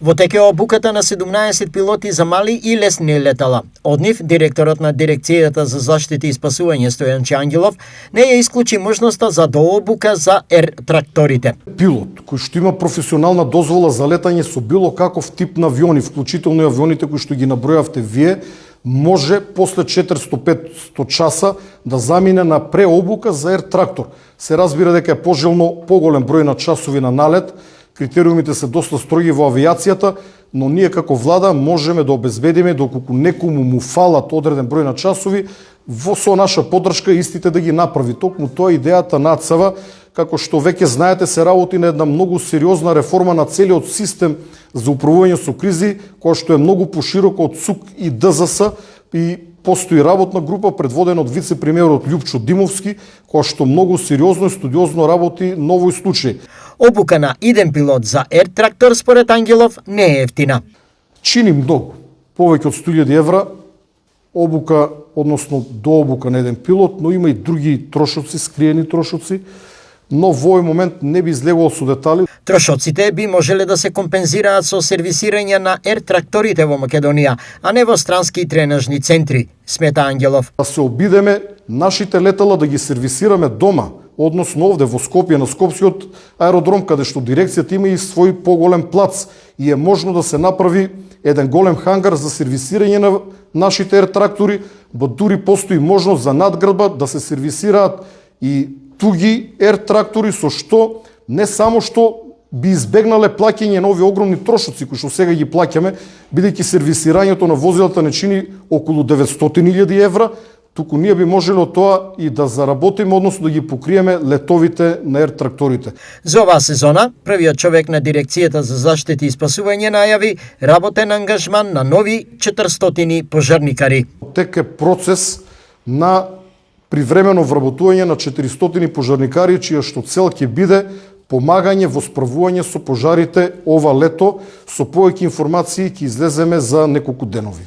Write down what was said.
Во теке обуката на 17 пилоти за мали и лесни летала. Од нив, директорот на Дирекцијата за заштита и спасување Стојанче Ангелов не ја исклучи можноста за дообука за ер-тракторите. Пилот кој што има професионална дозвола за летање со било каков тип на авиони, вклучително и авионите кои што ги набројавте вие, може после 400-500 часа да замине на преобука за ер-трактор. Се разбира дека е пожелно поголем број на часови на налет. Критериумите се доста строги во авиацијата, но ние како влада можеме да обезбедиме доколку некому му фалат одреден број на часови, со наша поддршка истите да ги направи. Токму тоа е идејата на ЦАВА, како што веќе знаете се работи на една многу сериозна реформа на целиот систем за управување со кризи, која што е многу пошироко од СУК и ДЗС, и постои работна група предводена од вице-премиерот Љупчо Димовски, која што многу сериозно и студиозно работи на овој случај. Обука на иден пилот за ер-трактор според Ангелов не е ефтина. Чини многу, повеќе од 100.000 евра, обука, односно дообука на еден пилот, но има и други трошоци, скриени трошоци, но во овој момент не би излегувал со детали. Трошоците би можеле да се компензираат со сервисирање на ер-тракторите во Македонија, а не во странски тренажни центри, смета Ангелов. Да се обидеме нашите летала да ги сервисираме дома, односно овде во Скопје на Скопскиот аеродром, каде што дирекцијата има и свој поголем плац и е можно да се направи еден голем хангар за сервисирање на нашите ер-трактори, дури постои можност за надградба да се сервисираат и туги ер-трактори, со што не само што би избегнале плаќање на овие огромни трошоци кои што сега ги плаќаме, бидејќи сервисирањето на возилата не чини околу 900.000 евра, туку ние би можеле од тоа и да заработиме, односно да ги покриеме летовите на ер-тракторите. За оваа сезона, првиот човек на Дирекцијата за заштита и спасување најави работен ангажман на нови 400 пожарникари. Тек е процес на привремено вработување на 400 пожарникари, чија што цел ќе биде помагање во справување со пожарите ова лето. Со повеќе информации ќе излеземе за неколку денови.